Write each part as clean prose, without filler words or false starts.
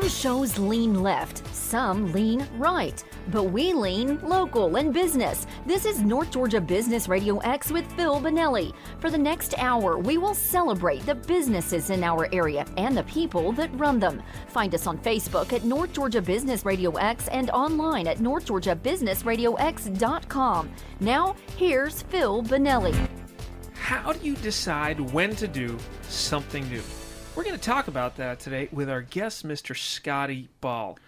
Some shows lean left, some lean right, but we lean local and business. This is North Georgia Business RadioX with Phil Bonelli. For the next hour, we will celebrate the businesses in our area and the people that run them. Find us on Facebook at North Georgia Business RadioX and online at northgeorgiabusinessradiox.com. Now, here's Phil Bonelli. How do you decide when to do something new? We're going to talk about that today with our guest, Mr. Scotty Ball.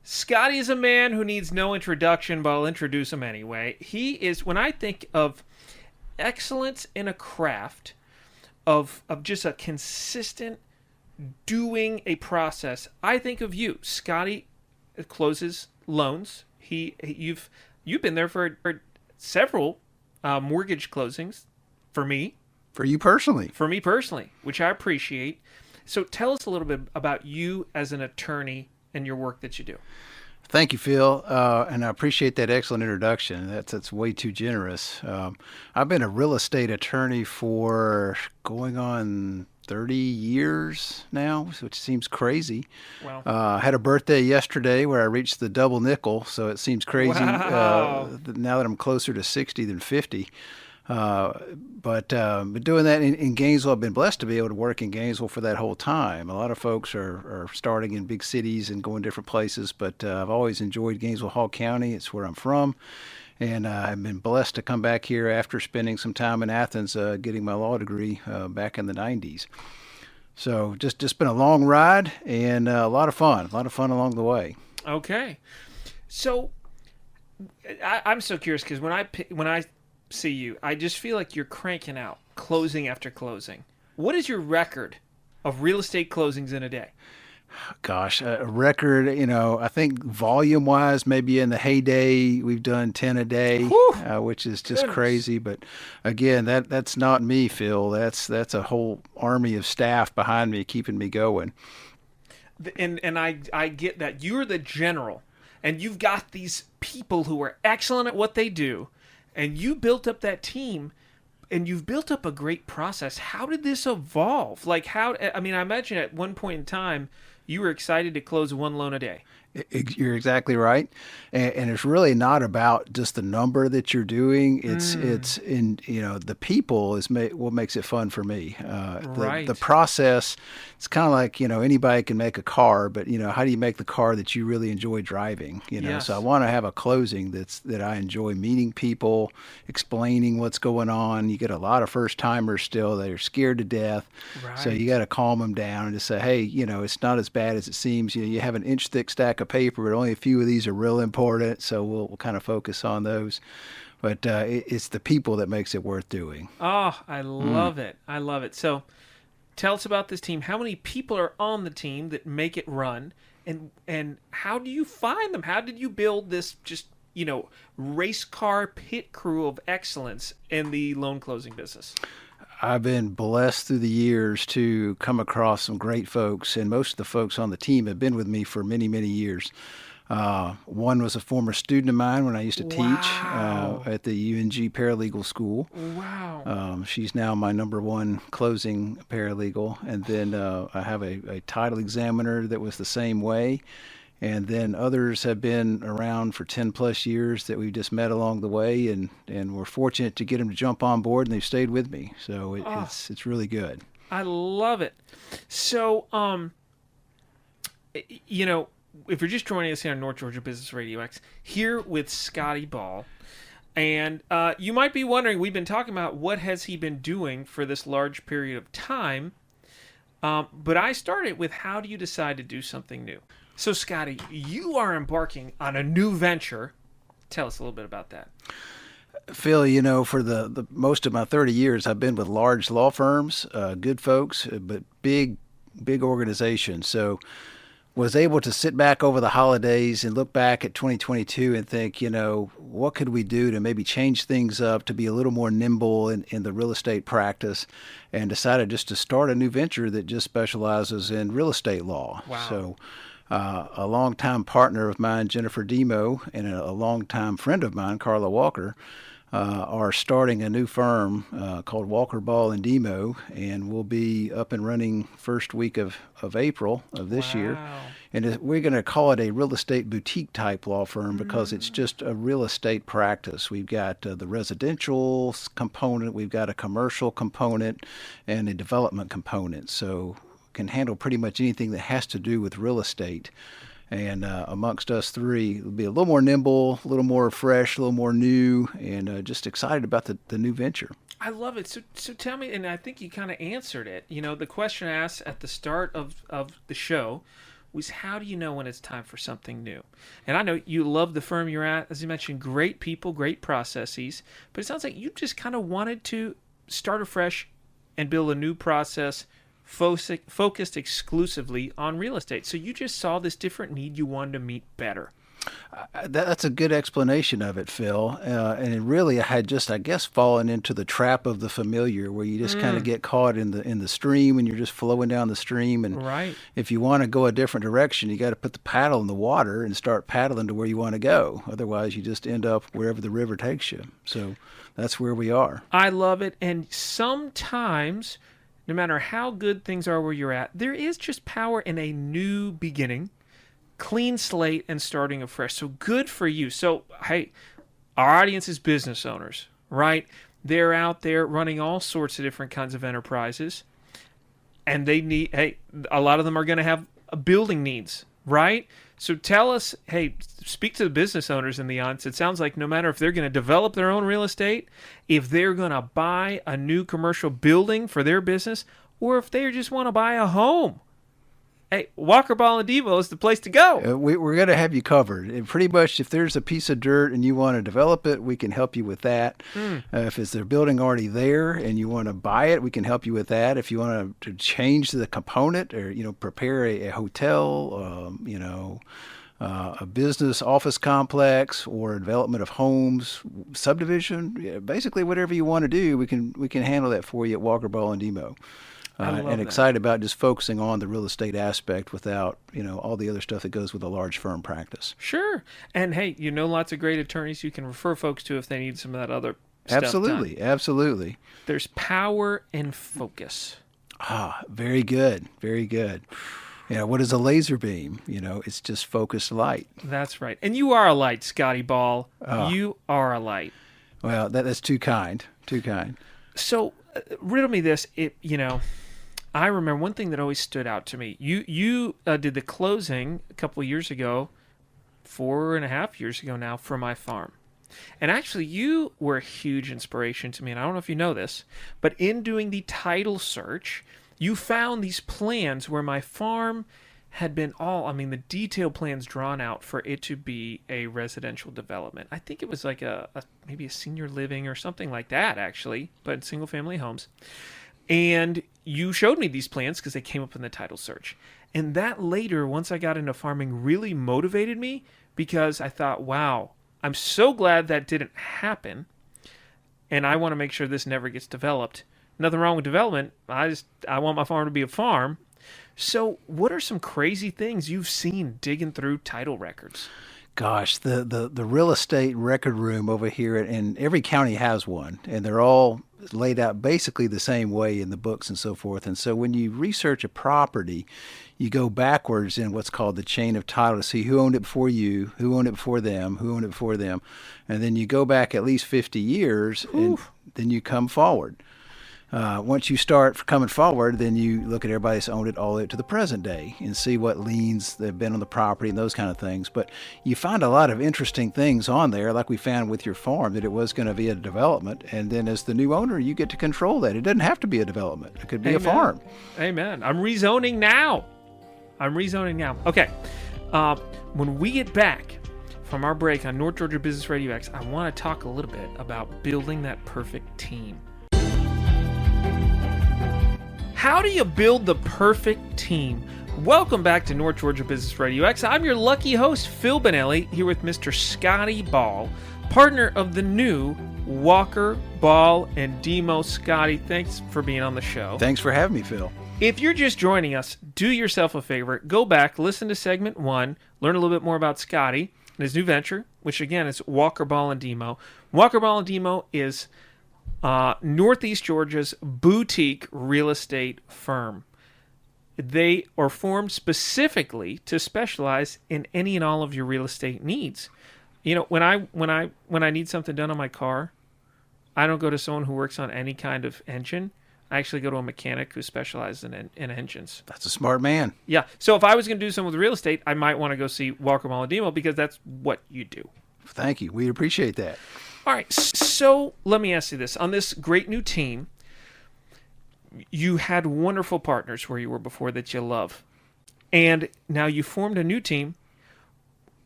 Scotty is a man who needs no introduction, but I'll introduce him anyway. He is, when I think of excellence in a craft, of just a consistent doing a process, I think of you. Scotty closes loans. You've been there for several mortgage closings for me. For you personally. For me personally, which I appreciate. So tell us a little bit about you as an attorney and your work that you do. Thank you, Phil, and I appreciate that excellent introduction. That's way too generous. I've been a real estate attorney for going on 30 years now, which seems crazy. Wow. I had a birthday yesterday where I reached the double nickel, so it seems crazy Wow. now that I'm closer to 60 than 50. But doing that in Gainesville, I've been blessed to be able to work in Gainesville for that whole time. A lot of folks are starting in big cities and going different places, but I've always enjoyed Gainesville, Hall County. It's where I'm from. And I've been blessed to come back here after spending some time in Athens getting my law degree back in the 90s. So just been a long ride and a lot of fun along the way. Okay. So I'm so curious because when I see you, I just feel like you're cranking out closing after closing. What is your record of real estate closings in a day? Gosh, a record, I think volume-wise, maybe in the heyday, we've done 10 a day, which is just crazy. But again, that's not me, Phil. That's a whole army of staff behind me keeping me going. And I get that. You're the general, and you've got these people who are excellent at what they do, and you built up that team, and you've built up a great process. How did this evolve? I imagine at one point in time, you were excited to close one loan a day. You're exactly right, and it's really not about just the number that you're doing. It's in the people is what makes it fun for me. Right. The process. It's kind of like anybody can make a car, but how do you make the car that you really enjoy driving? Yes. So I want to have a closing that I enjoy meeting people, explaining what's going on. You get a lot of first timers still that are scared to death, Right. so you got to calm them down and just say, hey, it's not as bad as it seems. You have an inch thick stack of paper, but only a few of these are real important, so we'll kind of focus on those. But it's the people that makes it worth doing. Oh, I love it. I love it. So tell us about this team. How many people are on the team that make it run, and how do you find them? How did you build this just race car pit crew of excellence in the loan closing business? I've been blessed through the years to come across some great folks, and most of the folks on the team have been with me for many, many years. One was a former student of mine when I used to teach at the UNG Paralegal School. Wow. She's now my number one closing paralegal. And then I have a title examiner that was the same way. And then others have been around for 10 plus years that we've just met along the way, and we're fortunate to get them to jump on board, and they've stayed with me. So it's really good. I love it. So, if you're just joining us here on North Georgia Business RadioX, here with Scotty Ball, and you might be wondering, we've been talking about what has he been doing for this large period of time, but I started with how do you decide to do something new? So, Scotty, you are embarking on a new venture. Tell us a little bit about that. Phil, for the most of my 30 years, I've been with large law firms, good folks, but big organizations. So was able to sit back over the holidays and look back at 2022 and think, what could we do to maybe change things up to be a little more nimble in the real estate practice, and decided just to start a new venture that just specializes in real estate law. Wow. So a longtime partner of mine, Jennifer Dimo, and a longtime friend of mine, Carla Walker, are starting a new firm called Walker Ball and Dimo, and we'll be up and running first week of April of this year. And we're going to call it a real estate boutique type law firm because it's just a real estate practice. We've got the residential component, we've got a commercial component, and a development component. So can handle pretty much anything that has to do with real estate. And amongst us three, it'll be a little more nimble, a little more fresh, a little more new, and just excited about the new venture. I love it. So tell me, and I think you kind of answered it. You know, the question asked at the start of the show was, how do you know when it's time for something new? And I know you love the firm you're at. As you mentioned, great people, great processes. But it sounds like you just kind of wanted to start afresh and build a new process focused exclusively on real estate. So you just saw this different need you wanted to meet better. That's a good explanation of it, Phil. And it really had just, I guess, fallen into the trap of the familiar, where you just kind of get caught in the stream, and you're just flowing down the stream. And if you want to go a different direction, you got to put the paddle in the water and start paddling to where you want to go. Otherwise, you just end up wherever the river takes you. So that's where we are. I love it. And sometimes, no matter how good things are where you're at, there is just power in a new beginning, clean slate, and starting afresh. So good for you. So, hey, our audience is business owners, right? They're out there running all sorts of different kinds of enterprises, and they need, hey, a lot of them are going to have building needs, right? So tell us, hey, speak to the business owners in the audience. It sounds like no matter if they're going to develop their own real estate, if they're going to buy a new commercial building for their business, or if they just want to buy a home, hey, Walker Ball and Dimo is the place to go. We're going to have you covered. And pretty much, if there's a piece of dirt and you want to develop it, we can help you with that. If it's their building already there and you want to buy it, we can help you with that. If you want to change the component, or prepare a hotel, a business office complex, or a development of homes, subdivision, basically whatever you want to do, we can handle that for you at Walker Ball and Dimo. And excited about just focusing on the real estate aspect without, all the other stuff that goes with a large firm practice. Sure. And hey, lots of great attorneys you can refer folks to if they need some of that other stuff Absolutely. done. Absolutely. There's power in focus. Very good. Very good. What is a laser beam? It's just focused light. That's right. And you are a light, Scotty Ball. You are a light. Well, that's too kind. Too kind. So, riddle me this. I remember one thing that always stood out to me. You did the closing a couple of years ago, 4.5 years ago now, for my farm. And actually, you were a huge inspiration to me. And I don't know if you know this, but in doing the title search, you found these plans where my farm had been the detailed plans drawn out for it to be a residential development. I think it was like maybe a senior living or something like that, actually, but single family homes. And you showed me these plans because they came up in the title search. And that later, once I got into farming, really motivated me, because I thought, wow, I'm so glad that didn't happen. And I want to make sure this never gets developed. Nothing wrong with development. I want my farm to be a farm. So what are some crazy things you've seen digging through title records? Gosh, the real estate record room over here, and every county has one, and they're all laid out basically the same way in the books and so forth. And so when you research a property, you go backwards in what's called the chain of title to see who owned it before you, who owned it before them, who owned it before them. And then you go back at least 50 years, and then you come forward. Once you start coming forward, then you look at everybody that's owned it all the way up to the present day and see what liens that have been on the property and those kind of things. But you find a lot of interesting things on there, like we found with your farm, that it was going to be a development. And then as the new owner, you get to control that. It doesn't have to be a development. It could be a farm. Amen. I'm rezoning now. Okay. When we get back from our break on North Georgia Business RadioX, I want to talk a little bit about building that perfect team. How do you build the perfect team? Welcome back to North Georgia Business RadioX. I'm your lucky host, Phil Bonelli, here with Mr. Scotty Ball, partner of the new Walker, Ball, and Dimo. Scotty, thanks for being on the show. Thanks for having me, Phil. If you're just joining us, do yourself a favor. Go back, listen to segment 1, learn a little bit more about Scotty and his new venture, which again is Walker Ball and Dimo. Walker Ball and Dimo is Northeast Georgia's boutique real estate firm. They are formed specifically to specialize in any and all of your real estate needs. You know, when I need something done on my car, I don't go to someone who works on any kind of engine. I actually go to a mechanic who specializes in engines. That's a smart man. Yeah. So if I was going to do something with real estate, I might want to go see Walker Ball and Dimo because that's what you do. Thank you. We appreciate that. All right. So let me ask you this. On this great new team, you had wonderful partners where you were before that you love. And now you formed a new team.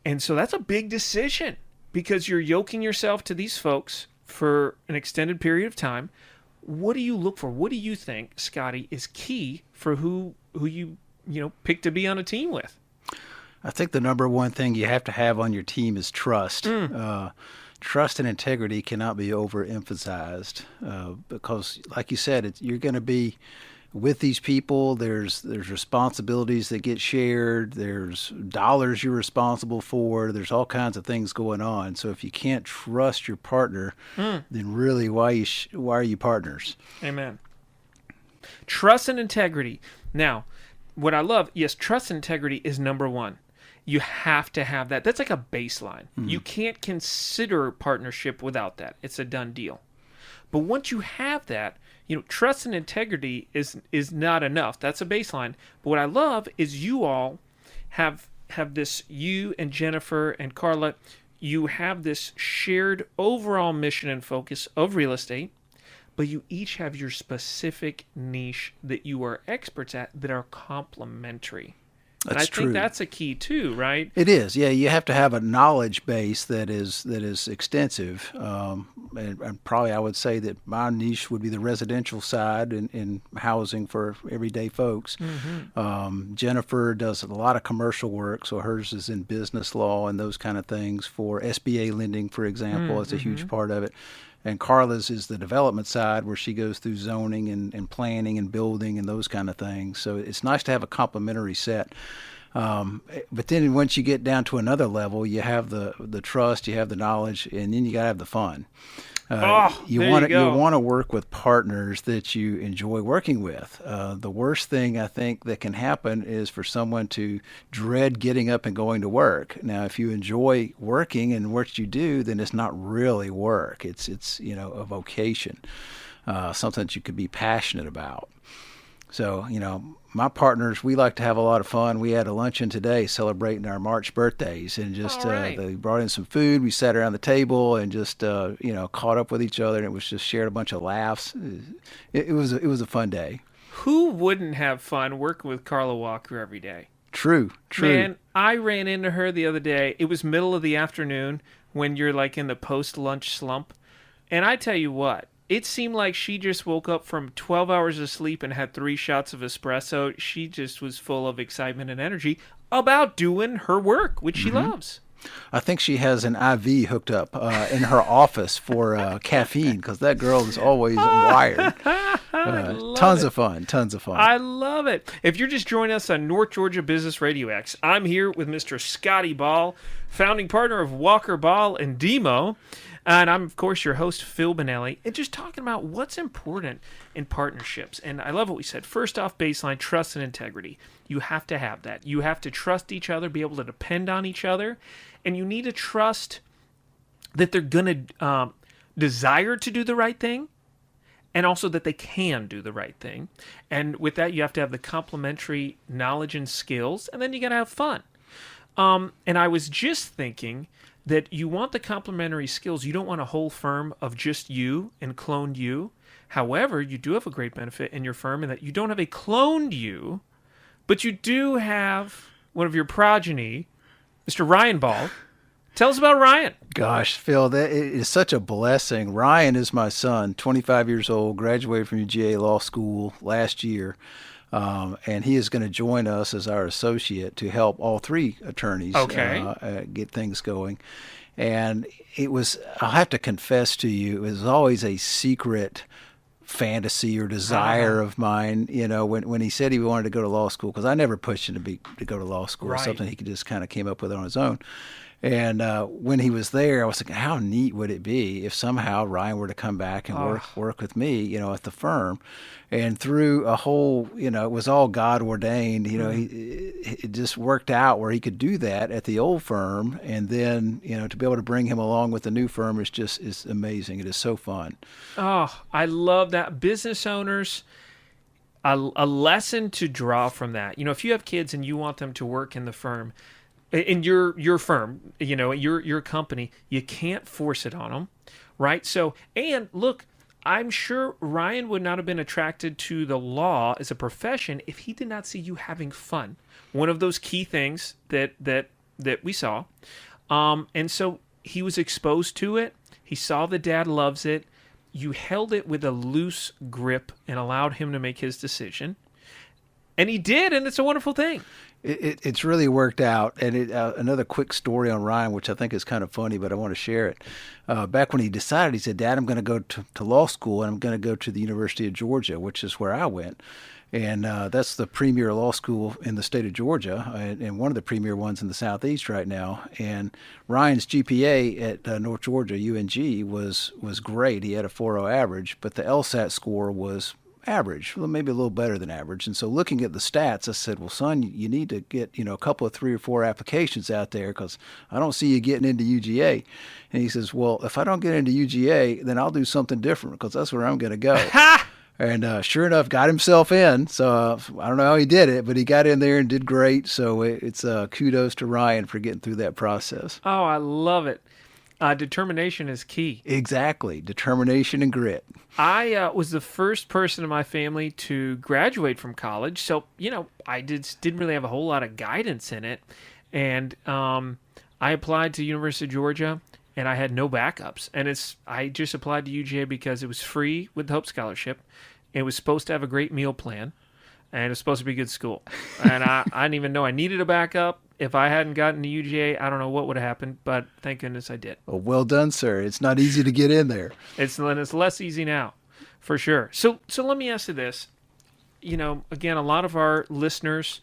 And so that's a big decision because you're yoking yourself to these folks for an extended period of time. What do you look for? What do you think, Scotty, is key for who you pick to be on a team with? I think the number one thing you have to have on your team is trust. Trust and integrity cannot be overemphasized because, like you said, you're going to be with these people. There's responsibilities that get shared. There's dollars you're responsible for. There's all kinds of things going on. So if you can't trust your partner, then really, why are you partners? Amen. Trust and integrity. Now, what I love, yes, trust and integrity is number one. You have to have that. That's like a baseline. You can't consider partnership without that. It's a done deal. But once you have that, trust and integrity is not enough. That's a baseline. But what I love is you all have this, you and Jennifer and Carla, you have this shared overall mission and focus of real estate, but you each have your specific niche that you are experts at that are complementary. That's true. I think that's a key too, right? It is. Yeah, you have to have a knowledge base that is extensive. And probably I would say that my niche would be the residential side in housing for everyday folks. Jennifer does a lot of commercial work, so hers is in business law and those kind of things for SBA lending, for example. It's a huge part of it. And Carla's is the development side where she goes through zoning and planning and building and those kind of things. So it's nice to have a complementary set. But then once you get down to another level, you have the trust, you have the knowledge, and then you got to have the fun. You want to work with partners that you enjoy working with. The worst thing I think that can happen is for someone to dread getting up and going to work. Now, if you enjoy working and what you do, then it's not really work. It's a vocation, something that you could be passionate about. So, my partners, we like to have a lot of fun. We had a luncheon today celebrating our March birthdays and just they brought in some food. We sat around the table and just, caught up with each other, and it was just shared a bunch of laughs. It was a fun day. Who wouldn't have fun working with Carla Walker every day? True. Man, I ran into her the other day. It was middle of the afternoon when you're like in the post-lunch slump. And I tell you what, it seemed like she just woke up from 12 hours of sleep and had 3 shots of espresso. She just was full of excitement and energy about doing her work, which she loves. I think she has an IV hooked up in her office for caffeine because that girl is always wired. Tons of fun. I love it. If you're just joining us on North Georgia Business RadioX, I'm here with Mr. Scotty Ball, founding partner of Walker Ball and Dimo. And I'm, of course, your host, Phil Bonelli, and just talking about what's important in partnerships. And I love what we said. First off, baseline, trust and integrity. You have to have that. You have to trust each other, be able to depend on each other, and you need to trust that they're going to desire to do the right thing, and also that they can do the right thing. And with that, you have to have the complementary knowledge and skills, and then you got to have fun. And I was just thinking that you want the complementary skills. You don't want a whole firm of just you and cloned you. However, you do have a great benefit in your firm in that you don't have a cloned you, but you do have one of your progeny, Mr. Ryan Ball. Tell us about Ryan. Gosh, Phil, that is such a blessing. Ryan is my son, 25 years old, graduated from GA Law School last year. And he is going to join us as our associate to help all 3 attorneys get things going. And I'll have to confess to you, it was always a secret fantasy or desire of mine, when he said he wanted to go to law school, because I never pushed him to go to law school. Right. Something he could just kind of came up with on his own. And when he was there, I was thinking, how neat would it be if somehow Ryan were to come back and work with me, at the firm. And through a whole, it was all God ordained. It just worked out where he could do that at the old firm, and then to be able to bring him along with the new firm is amazing. It is so fun. Oh, I love that. Business owners, a lesson to draw from that. If you have kids and you want them to work in the firm, in your firm, your company, you can't force it on them, right? So, and look, I'm sure Ryan would not have been attracted to the law as a profession if he did not see you having fun. One of those key things that we saw. And so he was exposed to it. He saw the dad loves it. You held it with a loose grip and allowed him to make his decision. And he did, and it's a wonderful thing. It's really worked out. And another quick story on Ryan, which I think is kind of funny, but I want to share it. Back when he decided, he said, Dad, I'm going to go to law school, and I'm going to go to the University of Georgia, which is where I went. And that's the premier law school in the state of Georgia, and one of the premier ones in the Southeast right now. And Ryan's GPA at North Georgia, UNG, was great. He had a 4.0 average, but the LSAT score was average, well, maybe a little better than average. And so looking at the stats, I said, well, son, you need to get, a couple of 3 or 4 applications out there, because I don't see you getting into UGA. And he says, well, if I don't get into UGA, then I'll do something different, because that's where I'm going to go. And sure enough, got himself in. So I don't know how he did it, but he got in there and did great. So it's kudos to Ryan for getting through that process. Oh, I love it. Determination is key. Exactly. Determination and grit. I was the first person in my family to graduate from college. So, I didn't really have a whole lot of guidance in it. And I applied to University of Georgia, and I had no backups. And I just applied to UGA because it was free with the Hope Scholarship. It was supposed to have a great meal plan, and it was supposed to be a good school. And I didn't even know I needed a backup. If I hadn't gotten to UGA, I don't know what would have happened, but thank goodness I did. Well done, sir. It's not easy to get in there. It's less easy now, for sure. So let me ask you this. Again, a lot of our listeners,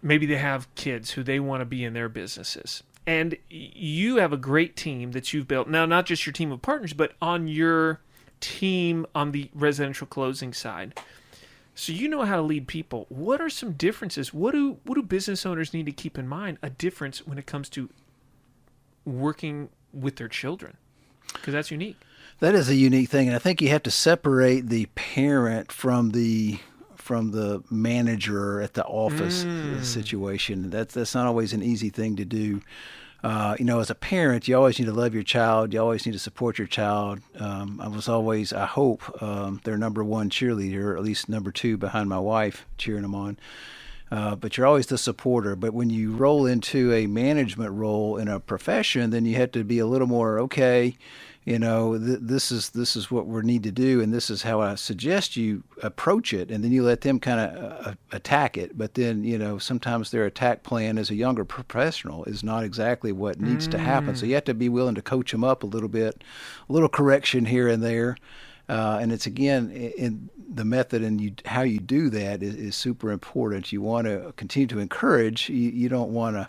maybe they have kids who they want to be in their businesses. And you have a great team that you've built. Now, not just your team of partners, but on your team on the residential closing side. So you know how to lead people. What are some differences? What do business owners need to keep in mind, a difference when it comes to working with their children? Because that's unique. That is a unique thing. And I think you have to separate the parent from the manager at the office situation. That's not always an easy thing to do. As a parent, you always need to love your child. You always need to support your child. I was always, I hope, their number one cheerleader, or at least number 2 behind my wife, cheering them on. But you're always the supporter. But when you roll into a management role in a profession, then you have to be a little more, okay, this is what we need to do, and this is how I suggest you approach it, and then you let them kind of attack it. But then, sometimes their attack plan as a younger professional is not exactly what needs to happen. So you have to be willing to coach them up a little bit, a little correction here and there. And it's, again, in the method and how you do that is super important. You want to continue to encourage. You don't want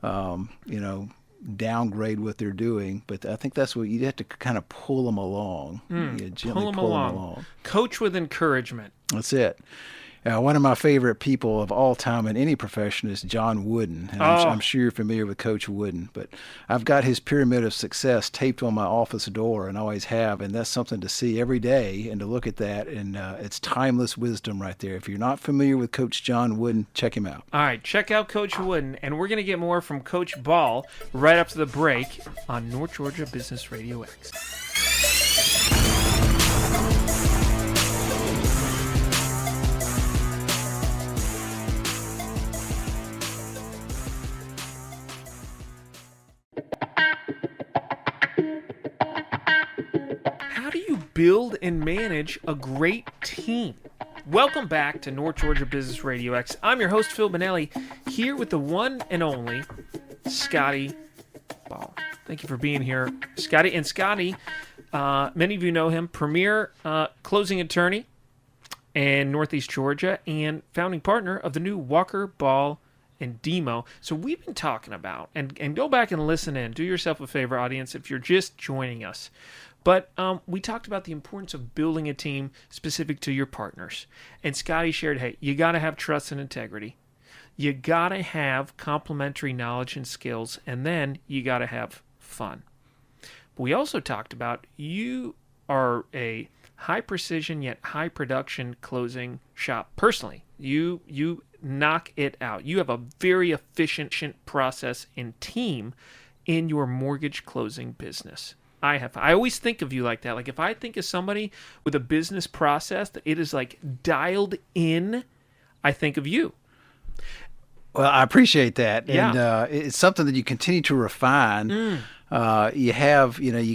to, downgrade what they're doing, but I think that's what you have to kind of pull them along. Gently pull them along. Coach with encouragement. That's it. One of my favorite people of all time in any profession is John Wooden. And I'm sure you're familiar with Coach Wooden, but I've got his pyramid of success taped on my office door, and always have, and that's something to see every day and to look at that, and it's timeless wisdom right there. If you're not familiar with Coach John Wooden, check him out. All right, check out Coach Wooden, and we're going to get more from Coach Ball right after the break on North Georgia Business RadioX. Build and manage a great team. Welcome back to North Georgia Business RadioX. I'm your host, Phil Bonelli, here with the one and only Scotty Ball. Thank you for being here, Scotty. And Scotty, many of you know him, premier closing attorney in Northeast Georgia and founding partner of the new Walker Ball and Dimo. So we've been talking about, and go back and listen in. Do yourself a favor, audience, if you're just joining us. But we talked about the importance of building a team specific to your partners. And Scotty shared, hey, you got to have trust and integrity. You got to have complementary knowledge and skills. And then you got to have fun. But we also talked about you are a high precision yet high production closing shop. Personally, you knock it out. You have a very efficient process and team in your mortgage closing business. I always think of you like that. Like if I think of somebody with a business process that it is like dialed in, I think of you. Well, I appreciate that. Yeah. And it's something that you continue to refine. You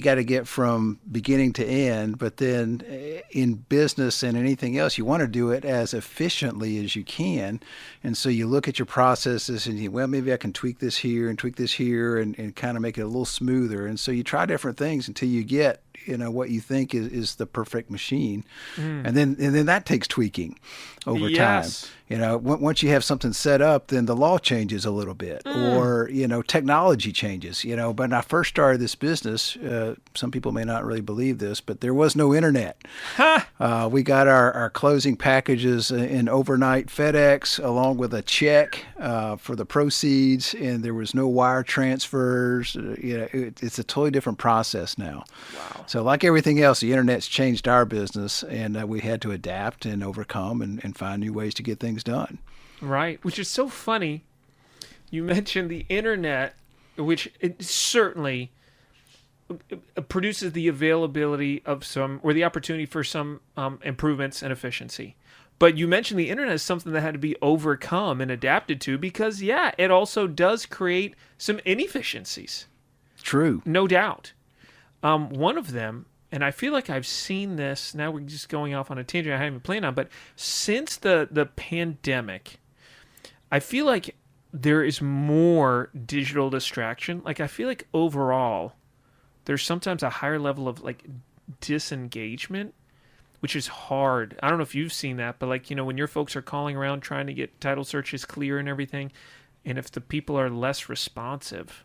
got to get from beginning to end, but then in business and anything else, you want to do it as efficiently as you can. And so you look at your processes and maybe I can tweak this here and kind of make it a little smoother. And so you try different things until you get, what you think is the perfect machine. And then that takes tweaking over time. Once you have something set up, then the law changes a little bit or, technology changes, but when I first started this business, some people may not really believe this, but there was no internet. We got our closing packages in overnight FedEx along with a check for the proceeds, and there was no wire transfers. It's a totally different process now. Wow. So like everything else, the internet's changed our business, and we had to adapt and overcome and find new ways to get things done. Right, which is so funny. You mentioned the internet, which it certainly produces the availability of some, or the opportunity for some improvements and efficiency. But you mentioned the internet is something that had to be overcome and adapted to because, it also does create some inefficiencies. True. No doubt. One of them, and I feel like I've seen this, now we're just going off on a tangent I haven't even planned on, but since the pandemic, I feel like there is more digital distraction. Like I feel like overall, there's sometimes a higher level of like disengagement, which is hard. I don't know if you've seen that, but like, when your folks are calling around trying to get title searches clear and everything, and if the people are less responsive,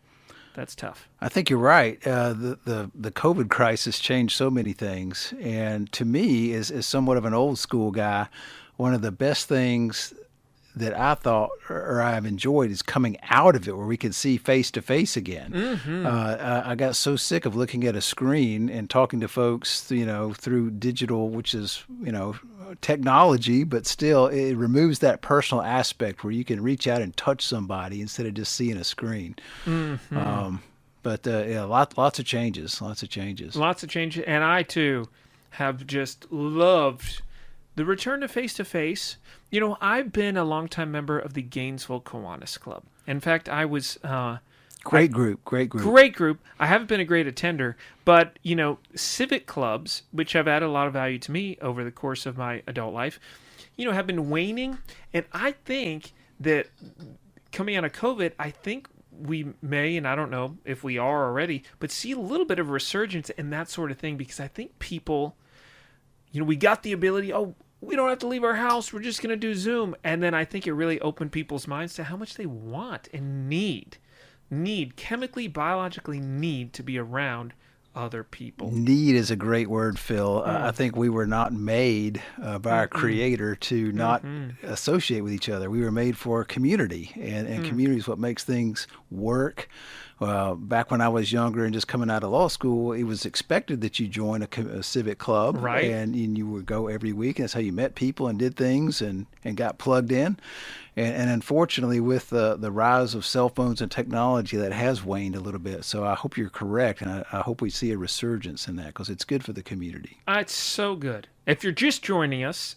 that's tough. I think you're right. The COVID crisis changed so many things. And to me, as somewhat of an old school guy, one of the best things that I thought or I've enjoyed is coming out of it where we could see face to face again. Mm-hmm. I got so sick of looking at a screen and talking to folks, through digital, which is, technology, but still it removes that personal aspect where you can reach out and touch somebody instead of just seeing a screen. Mm-hmm. Lots of changes. And I too have just loved the return to face-to-face. I've been a longtime member of the Gainesville Kiwanis Club. In fact, I was... Great group. I haven't been a great attender, but, civic clubs, which have added a lot of value to me over the course of my adult life, have been waning. And I think that coming out of COVID, I think we may, and I don't know if we are already, but see a little bit of resurgence in that sort of thing because I think people, we got the ability, we don't have to leave our house. We're just going to do Zoom. And then I think it really opened people's minds to how much they want and need, chemically, biologically need to be around other people. Need is a great word, Phil. I think we were not made by our Creator to not associate with each other. We were made for community, and community is what makes things work. Back when I was younger and just coming out of law school, it was expected that you join a civic club, right? And you would go every week. And that's how you met people and did things and got plugged in. And unfortunately, with the rise of cell phones and technology, that has waned a little bit. So I hope you're correct, and I hope we see a resurgence in that because it's good for the community. It's so good. If you're just joining us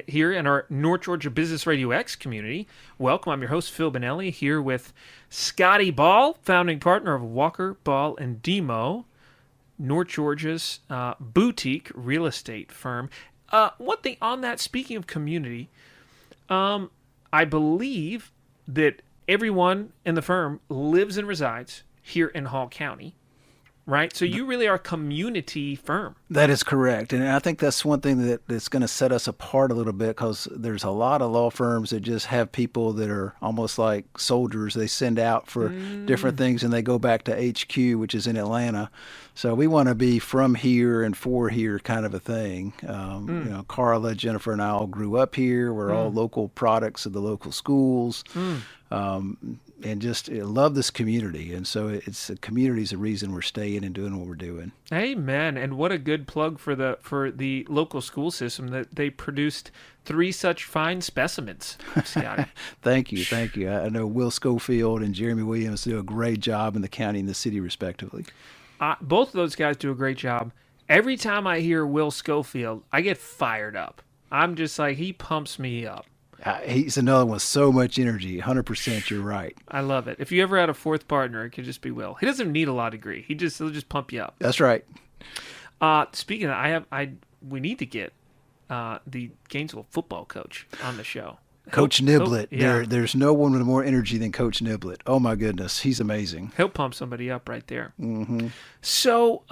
here in our North Georgia Business RadioX community, welcome. I'm your host, Phil Bonelli, here with Scotty Ball, founding partner of Walker, Ball, and Dimo, North Georgia's boutique real estate firm. One thing on that, speaking of community, I believe that everyone in the firm lives and resides here in Hall County, right? So you really are a community firm. That is correct. And I think that's one thing that's going to set us apart a little bit, because there's a lot of law firms that just have people that are almost like soldiers. They send out for different things and they go back to HQ, which is in Atlanta. So we want to be from here and for here kind of a thing. Carla, Jennifer, and I all grew up here. We're all local products of the local schools. And just love this community. And so the community is the reason we're staying and doing what we're doing. Amen. And what a good plug for the local school system that they produced 3 such fine specimens, Scotty. Thank you. I know Will Schofield and Jeremy Williams do a great job in the county and the city, respectively. Both of those guys do a great job. Every time I hear Will Schofield, I get fired up. I'm just like, he pumps me up. He's another one with so much energy. 100%, you're right. I love it. If you ever had a fourth partner, it could just be Will. He doesn't need a law degree. He'll just pump you up. That's right. Speaking of, we need to get the Gainesville football coach on the show. Coach Niblett. Yeah. There's no one with more energy than Coach Niblett. Oh my goodness, he's amazing. He'll pump somebody up right there. Mm-hmm. So,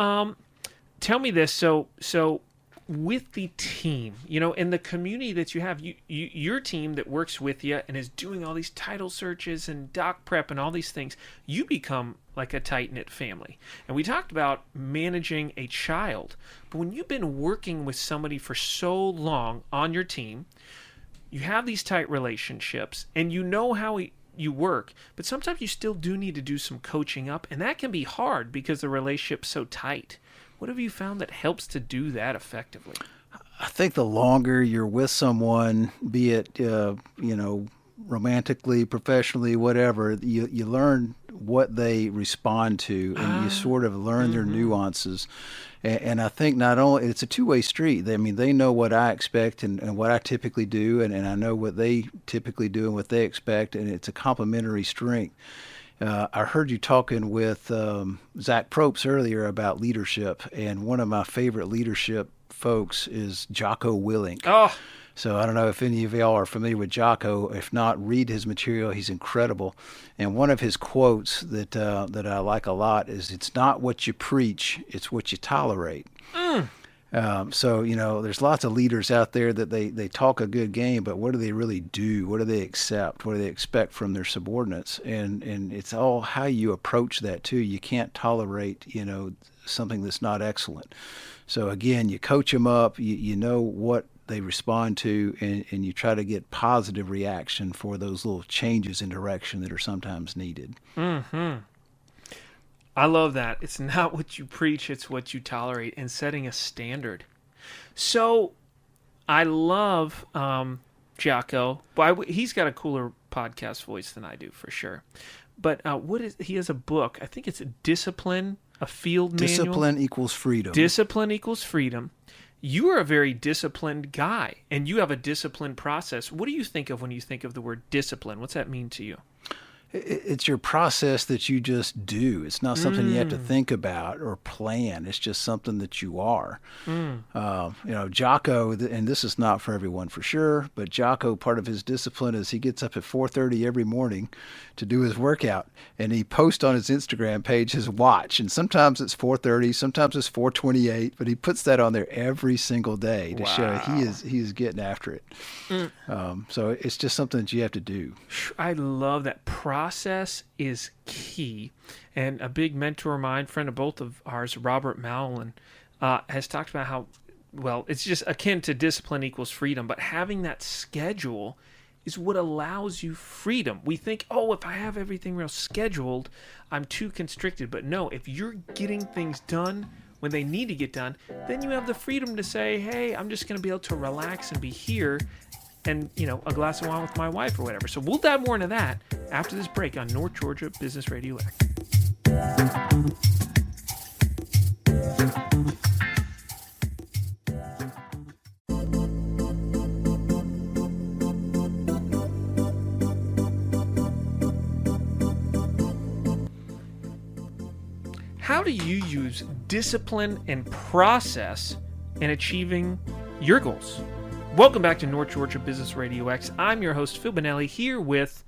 tell me this. So with the team, in the community that you have, your team that works with you and is doing all these title searches and doc prep and all these things, you become like a tight-knit family. And we talked about managing a child, but when you've been working with somebody for so long on your team, you have these tight relationships and you know how you work, but sometimes you still do need to do some coaching up, and that can be hard because the relationship's so tight. What have you found that helps to do that effectively? I think the longer you're with someone, be it romantically, professionally, whatever, you learn what they respond to, and you sort of learn their nuances. And I think not only it's a two-way street. They know what I expect and what I typically do, and I know what they typically do and what they expect, and it's a complementary strength. I heard you talking with Zach Probst earlier about leadership, and one of my favorite leadership folks is Jocko Willink. Oh. So I don't know if any of y'all are familiar with Jocko. If not, read his material. He's incredible. And one of his quotes that I like a lot is, "It's not what you preach, it's what you tolerate." So, there's lots of leaders out there that they talk a good game, but what do they really do? What do they accept? What do they expect from their subordinates? And it's all how you approach that too. You can't tolerate, something that's not excellent. So again, you coach them up, you know what they respond to, and you try to get positive reaction for those little changes in direction that are sometimes needed. Mm-hmm. I love that. It's not what you preach, it's what you tolerate, and setting a standard. So I love Jocko. He's got a cooler podcast voice than I do, for sure. But he has a book. I think it's Discipline, a field manual. Discipline equals freedom. Discipline equals freedom. You are a very disciplined guy, and you have a disciplined process. What do you think of when you think of the word discipline? What's that mean to you? It's your process that you just do. It's not something you have to think about or plan. It's just something that you are. Jocko, and this is not for everyone for sure, but Jocko, part of his discipline is he gets up at 4:30 every morning to do his workout, and he posts on his Instagram page his watch. And sometimes it's 4:30, sometimes it's 4:28, but he puts that on there every single day to show he is getting after it. So it's just something that you have to do. I love that. Process is key. And a big mentor of mine, friend of both of ours, Robert Mallon, has talked about how, it's just akin to discipline equals freedom, but having that schedule is what allows you freedom. We think, if I have everything real scheduled, I'm too constricted. But no, if you're getting things done when they need to get done, then you have the freedom to say, hey, I'm just going to be able to relax and be here and, a glass of wine with my wife or whatever. So we'll dive more into that after this break on North Georgia Business RadioX. How do you use discipline and process in achieving your goals? Welcome back to North Georgia Business RadioX. I'm your host, Phil Bonelli, here with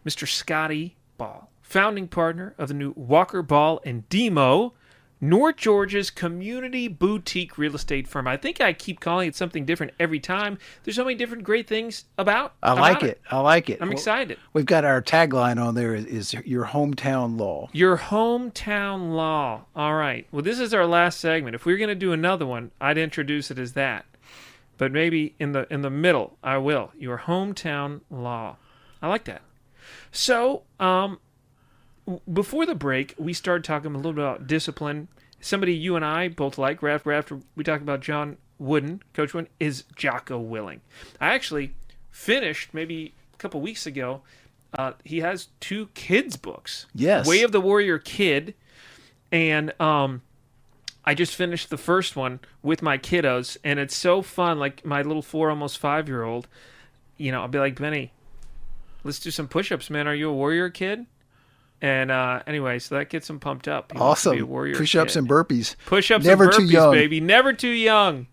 Mr. Scotty Ball, founding partner of the new Walker Ball and Dimo North Georgia's community boutique real estate firm. I think I keep calling it something different every time. There's so many different great things about I like it. I like it. I'm excited. We've got our tagline on there is your hometown law. Your hometown law. All right. Well, this is our last segment. If we were going to do another one, I'd introduce it as that. But maybe in the middle, I will. Your hometown law. I like that. So, before the break, we started talking a little bit about discipline. Somebody you and I both like, after we talked about John Wooden, Coach Wooden, is Jocko Willing. I actually finished maybe a couple weeks ago. He has 2 kids' books. Yes. Way of the Warrior Kid. And I just finished the first one with my kiddos, and it's so fun. Like my little 4, almost 5-year-old, I'll be like, Benny, let's do some push-ups, man. Are you a warrior kid? And anyway, so that gets him pumped up. He wants to be a Awesome. warrior Push-ups kid. and burpees. Push-ups Never and burpees, too young. baby. Never too young.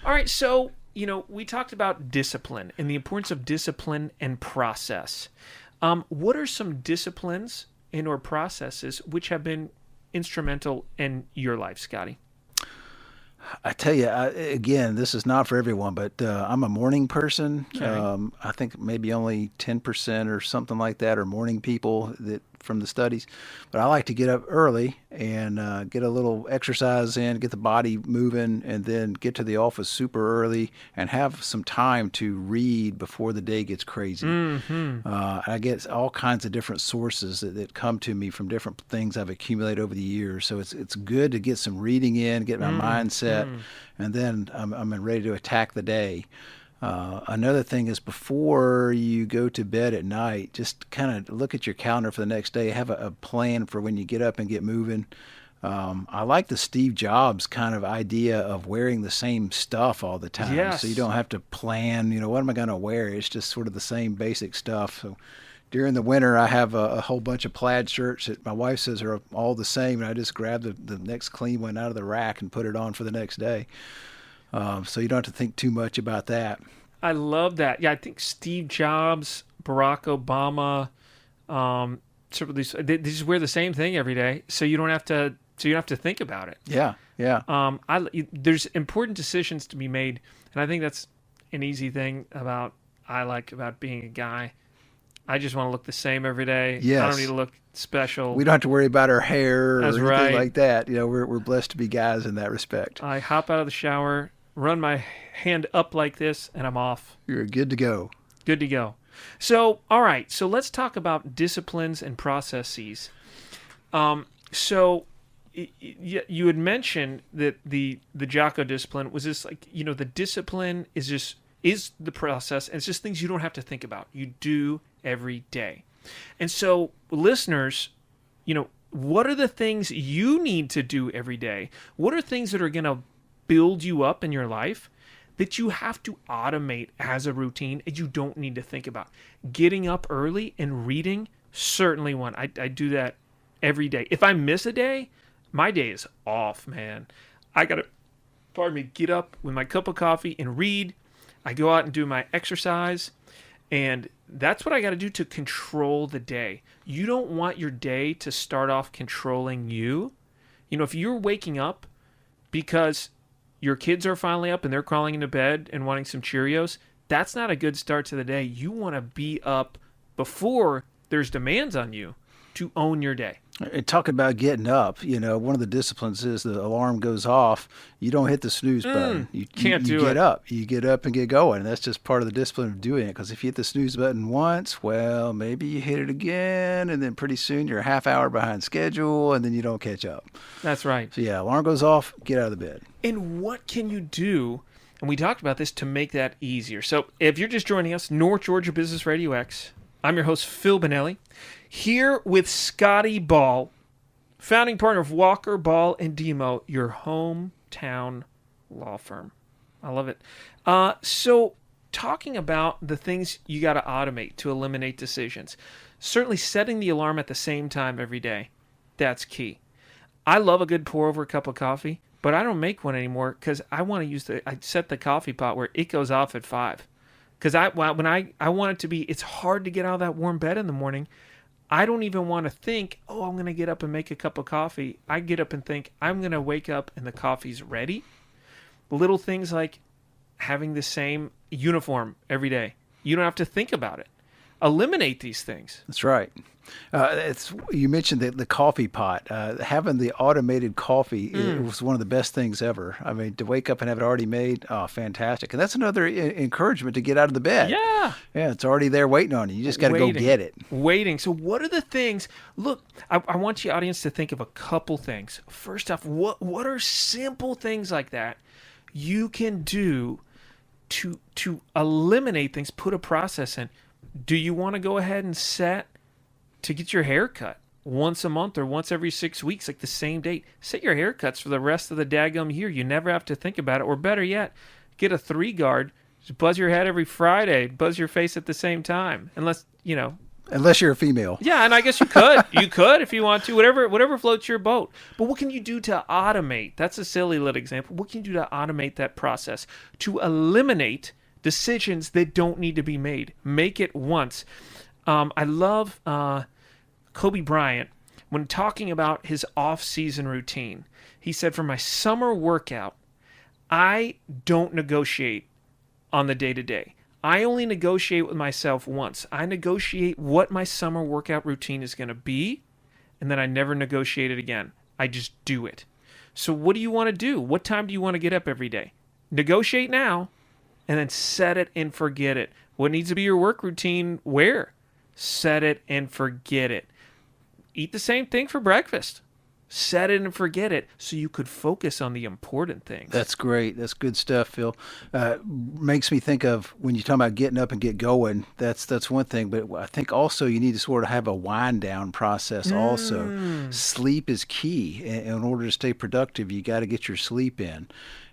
All right, so, we talked about discipline and the importance of discipline and process. What are some disciplines and or processes which have been instrumental in your life, Scotty? I tell you, again, this is not for everyone, but I'm a morning person. Okay. I think maybe only 10% or something like that are morning people from the studies. But I like to get up early and get a little exercise in, get the body moving, and then get to the office super early and have some time to read before the day gets crazy. Mm-hmm. I get all kinds of different sources that come to me from different things I've accumulated over the years. So it's good to get some reading in, get my mindset, and then I'm ready to attack the day. Another thing is before you go to bed at night, just kind of look at your calendar for the next day. Have a plan for when you get up and get moving. I like the Steve Jobs kind of idea of wearing the same stuff all the time. Yes. So you don't have to plan, what am I going to wear? It's just sort of the same basic stuff. So during the winter, I have a whole bunch of plaid shirts that my wife says are all the same. And I just grab the next clean one out of the rack and put it on for the next day. So you don't have to think too much about that. I love that. Yeah, I think Steve Jobs, Barack Obama, sort of they just wear the same thing every day, so you don't have to think about it. Yeah. There's important decisions to be made, and I think that's an easy thing about being a guy. I just want to look the same every day. Yes. I don't need to look special. We don't have to worry about our hair or That's anything right. like that. We're blessed to be guys in that respect. I hop out of the shower, run my hand up like this, and I'm off. You're good to go. Good to go. So, all right. So let's talk about disciplines and processes. So you had mentioned that the Jocko discipline was this, like, the discipline is the process, and it's just things you don't have to think about. You do every day. And so listeners, what are the things you need to do every day? What are things that are going to build you up in your life that you have to automate as a routine and you don't need to think about? Getting up early and reading, certainly one. I do that every day. If I miss a day, my day is off, man. I got to, get up with my cup of coffee and read. I go out and do my exercise, and that's what I got to do to control the day. You don't want your day to start off controlling you. If you're waking up because your kids are finally up and they're crawling into bed and wanting some Cheerios, that's not a good start to the day. You want to be up before there's demands on you to own your day. And talking about getting up, one of the disciplines is the alarm goes off. You don't hit the snooze button. You get up. You get up and get going. And that's just part of the discipline of doing it. Because if you hit the snooze button once, well, maybe you hit it again, and then pretty soon you're a half hour behind schedule, and then you don't catch up. That's right. So yeah, alarm goes off, get out of the bed. And what can you do? And we talked about this to make that easier. So if you're just joining us, North Georgia Business RadioX, I'm your host, Phil Bonelli, here with Scotty Ball, founding partner of Walker, Ball, and Dimo, your hometown law firm. I love it. So talking about the things you got to automate to eliminate decisions. Certainly setting the alarm at the same time every day. That's key. I love a good pour over cup of coffee, but I don't make one anymore because I set the coffee pot where it goes off at 5. Because I want it to be, it's hard to get out of that warm bed in the morning. I don't even want to think, oh, I'm going to get up and make a cup of coffee. I get up and think, I'm going to wake up and the coffee's ready. Little things like having the same uniform every day. You don't have to think about it. Eliminate these things. That's right. You mentioned the coffee pot. Having the automated coffee was one of the best things ever. I mean, to wake up and have it already made, fantastic. And that's another encouragement to get out of the bed. Yeah. Yeah, it's already there waiting on you. You just got to go get it. Waiting. So what are the things? Look, I want your audience to think of a couple things. First off, what are simple things like that you can do to eliminate things, put a process in? Do you want to go ahead and set to get your hair cut once a month or once every 6 weeks, like the same date? Set your haircuts for the rest of the daggum year. You never have to think about it. Or better yet, get a 3-guard. Just buzz your head every Friday. Buzz your face at the same time. Unless you're a female. Yeah, and I guess you could. You could if you want to. Whatever floats your boat. But what can you do to automate? That's a silly little example. What can you do to automate that process? To eliminate decisions that don't need to be made. Make it once. I love Kobe Bryant when talking about his off-season routine. He said, for my summer workout, I don't negotiate on the day-to-day. I only negotiate with myself once. I negotiate what my summer workout routine is going to be, and then I never negotiate it again. I just do it. So what do you want to do? What time do you want to get up every day? Negotiate now, and then set it and forget it. What needs to be your work routine? Where? Set it and forget it. Eat the same thing for breakfast. Set it and forget it so you could focus on the important things. That's great. That's good stuff, Phil. Makes me think of when you're talking about getting up and get going, that's one thing. But I think also you need to sort of have a wind down process also. Sleep is key. In order to stay productive, you got to get your sleep in.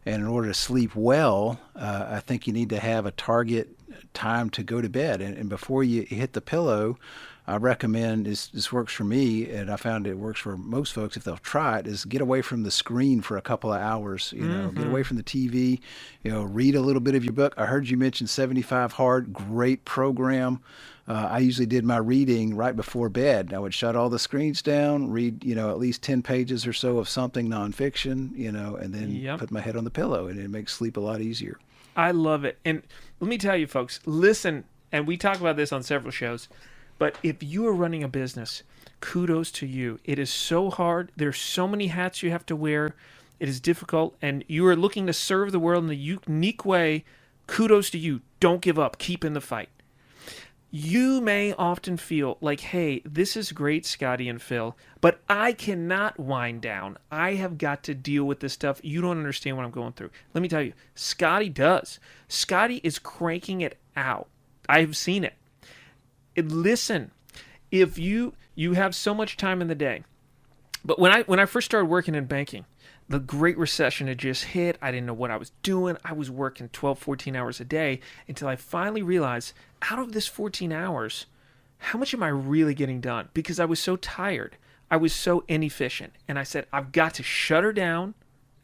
And in order to sleep well, I think you need to have a target time to go to bed. And before you hit the pillow, I recommend, this works for me, and I found it works for most folks if they'll try it, is get away from the screen for a couple of hours. Get away from the TV, read a little bit of your book. I heard you mention 75 Hard, great program. I usually did my reading right before bed. I would shut all the screens down, read, at least 10 pages or so of something nonfiction, and then put my head on the pillow, and it makes sleep a lot easier. I love it. And let me tell you, folks, listen, and we talk about this on several shows, but if you are running a business, kudos to you. It is so hard. There's so many hats you have to wear. It is difficult, and you are looking to serve the world in a unique way. Kudos to you. Don't give up. Keep in the fight. You may often feel like, hey, this is great, Scotty and Phil, but I cannot wind down. I have got to deal with this stuff. You don't understand what I'm going through. Let me tell you, Scotty does. Scotty is cranking it out. I've seen it. Listen, if you have so much time in the day, but when I first started working in banking, the Great Recession had just hit. I didn't know what I was doing. I was working 12, 14 hours a day until I finally realized, out of this 14 hours, how much am I really getting done? Because I was so tired. I was so inefficient. And I said, I've got to shut her down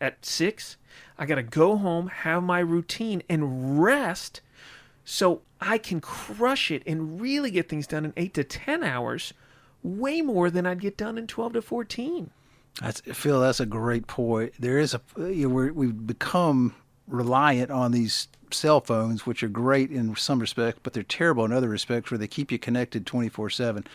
at 6. I got to go home, have my routine, and rest so I can crush it and really get things done in 8 to 10 hours, way more than I'd get done in 12 to 14. Phil, that's a great point. There is we've become reliant on these cell phones, which are great in some respects, but they're terrible in other respects where they keep you connected 24/7.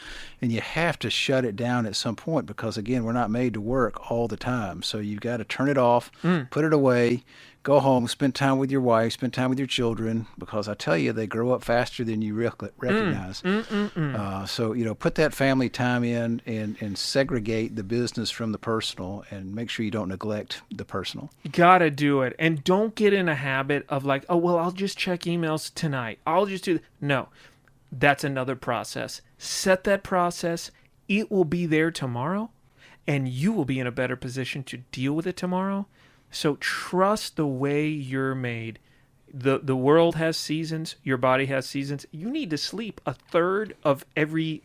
And you have to shut it down at some point because, again, we're not made to work all the time. So you've got to turn it off, put it away, go home, spend time with your wife, spend time with your children, because I tell you, they grow up faster than you recognize. So, put that family time in and segregate the business from the personal and make sure you don't neglect the personal. You got to do it. And don't get in a habit of like, oh, well, I'll just check emails tonight. I'll just do No, that's another process. Set that process. It will be there tomorrow, and you will be in a better position to deal with it tomorrow. So trust the way you're made. The world has seasons. Your body has seasons. You need to sleep a third of every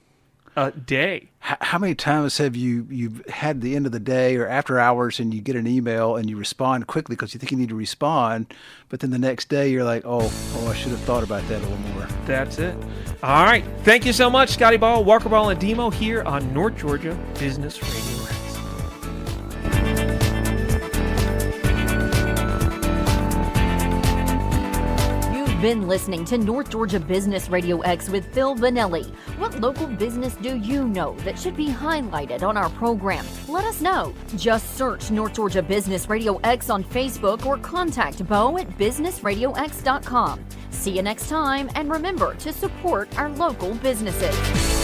a day. How many times have you've had the end of the day or after hours and you get an email and you respond quickly because you think you need to respond, but then the next day you're like, oh, I should have thought about that a little more. That's it. All right. Thank you so much, Scotty Ball, Walker Ball, and Dimo here on North Georgia Business RadioX. Been listening to North Georgia Business RadioX with Phil Bonelli. What local business do you know that should be highlighted on our program? Let us know. Just search North Georgia Business RadioX on Facebook or contact Bo at businessradiox.com. See you next time, and remember to support our local businesses.